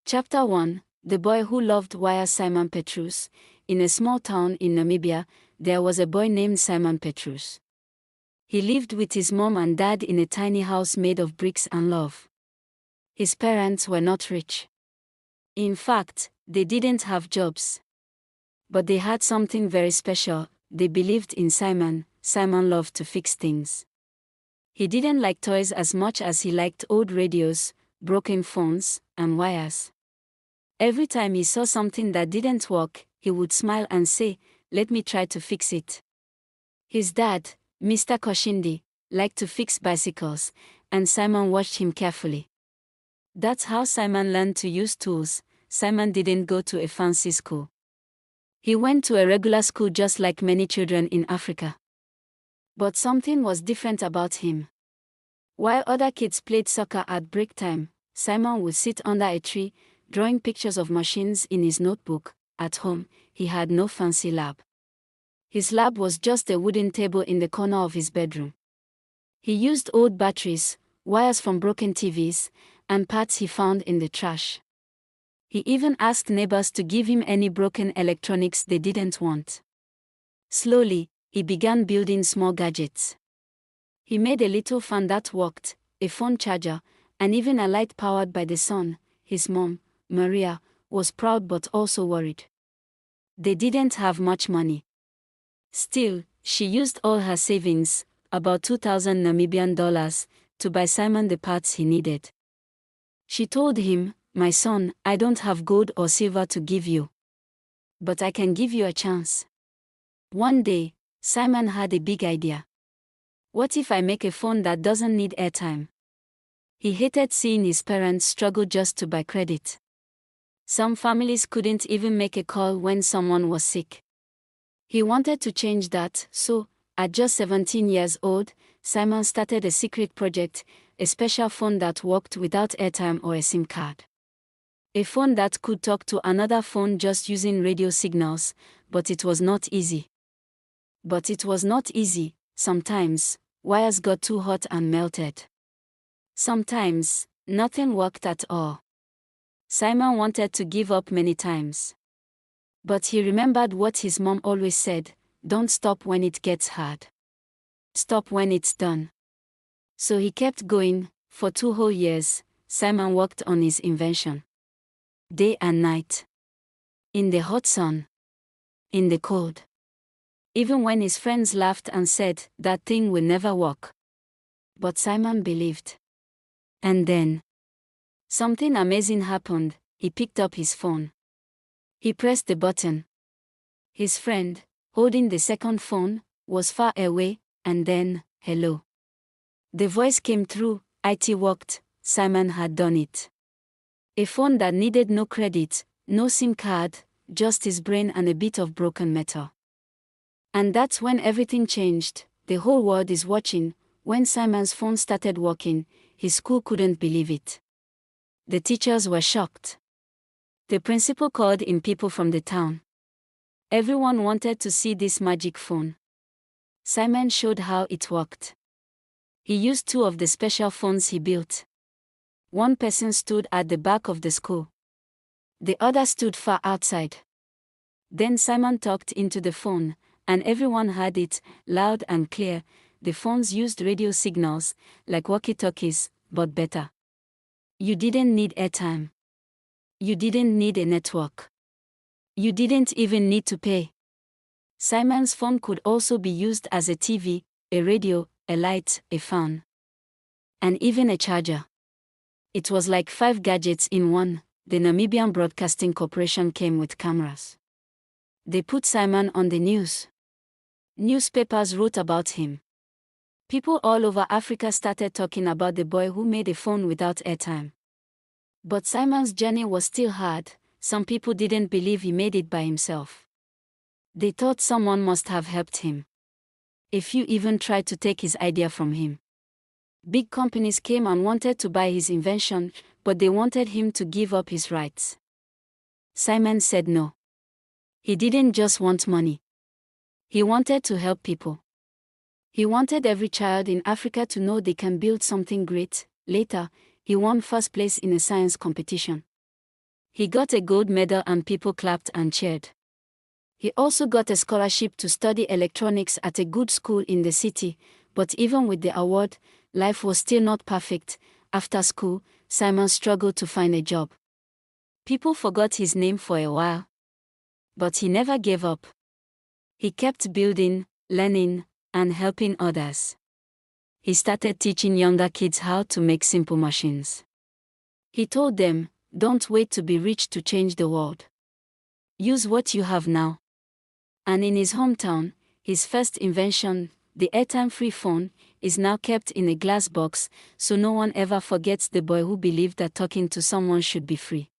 Chapter 1: The Boy Who Loved Wire. Simon Petrus. In a small town in Namibia, there was a boy named Simon Petrus. He lived with his mom and dad in a tiny house made of bricks and love. His parents were not rich. In fact, they didn't have jobs. But they had something very special. They believed in Simon. Simon loved to fix things. He didn't like toys as much as he liked old radios, broken phones, and wires. Every time he saw something that didn't work, he would smile and say, "Let me try to fix it." His dad, Mr. Koshindi, liked to fix bicycles, and Simon watched him carefully. That's how Simon learned to use tools. Simon didn't go to a fancy school. He went to a regular school just like many children in Africa. But something was different about him. While other kids played soccer at break time, Simon would sit under a tree, drawing pictures of machines in his notebook. At home, he had no fancy lab. His lab was just a wooden table in the corner of his bedroom. He used old batteries, wires from broken TVs, and parts he found in the trash. He even asked neighbors to give him any broken electronics they didn't want. Slowly, he began building small gadgets. He made a little fan that worked, a phone charger, and even a light powered by the sun. His mom, Maria, was proud but also worried. They didn't have much money. Still, she used all her savings, about 2,000 Namibian dollars, to buy Simon the parts he needed. She told him, "My son, I don't have gold or silver to give you. But I can give you a chance." One day, Simon had a big idea. What if I make a phone that doesn't need airtime? He hated seeing his parents struggle just to buy credit. Some families couldn't even make a call when someone was sick. He wanted to change that, so, at just 17 years old, Simon started a secret project, a special phone that worked without airtime or a SIM card. A phone that could talk to another phone just using radio signals, but it was not easy. Sometimes, wires got too hot and melted. Sometimes, nothing worked at all. Simon wanted to give up many times. But he remembered what his mom always said, "Don't stop when it gets hard. Stop when it's done." So he kept going. For 2 whole years, Simon worked on his invention. Day and night. In the hot sun. In the cold. Even when his friends laughed and said, "That thing will never work." But Simon believed. And then, something amazing happened. He picked up his phone. He pressed the button. His friend, holding the second phone, was far away, and then, "Hello." The voice came through. It worked. Simon had done it. A phone that needed no credit, no SIM card, just his brain and a bit of broken metal. And that's when everything changed. The whole world is watching. When Simon's phone started working, his school couldn't believe it. The teachers were shocked. The principal called in people from the town. Everyone wanted to see this magic phone. Simon showed how it worked. He used 2 of the special phones he built. One person stood at the back of the school. The other stood far outside. Then Simon talked into the phone, and everyone heard it, loud and clear. The phones used radio signals, like walkie-talkies, but better. You didn't need airtime. You didn't need a network. You didn't even need to pay. Simon's phone could also be used as a TV, a radio, a light, a fan, and even a charger. It was like 5 gadgets in one. The Namibian Broadcasting Corporation came with cameras. They put Simon on the news. Newspapers wrote about him. People all over Africa started talking about the boy who made a phone without airtime. But Simon's journey was still hard. Some people didn't believe he made it by himself. They thought someone must have helped him. A few even tried to take his idea from him. Big companies came and wanted to buy his invention, but they wanted him to give up his rights. Simon said no. He didn't just want money. He wanted to help people. He wanted every child in Africa to know they can build something great. Later, he won first place in a science competition. He got a gold medal and people clapped and cheered. He also got a scholarship to study electronics at a good school in the city, but even with the award, life was still not perfect. After school, Simon struggled to find a job. People forgot his name for a while. But he never gave up. He kept building, learning, and helping others. He started teaching younger kids how to make simple machines. He told them, "Don't wait to be rich to change the world. Use what you have now." And in his hometown, his first invention, the airtime free phone, is now kept in a glass box, so no one ever forgets the boy who believed that talking to someone should be free.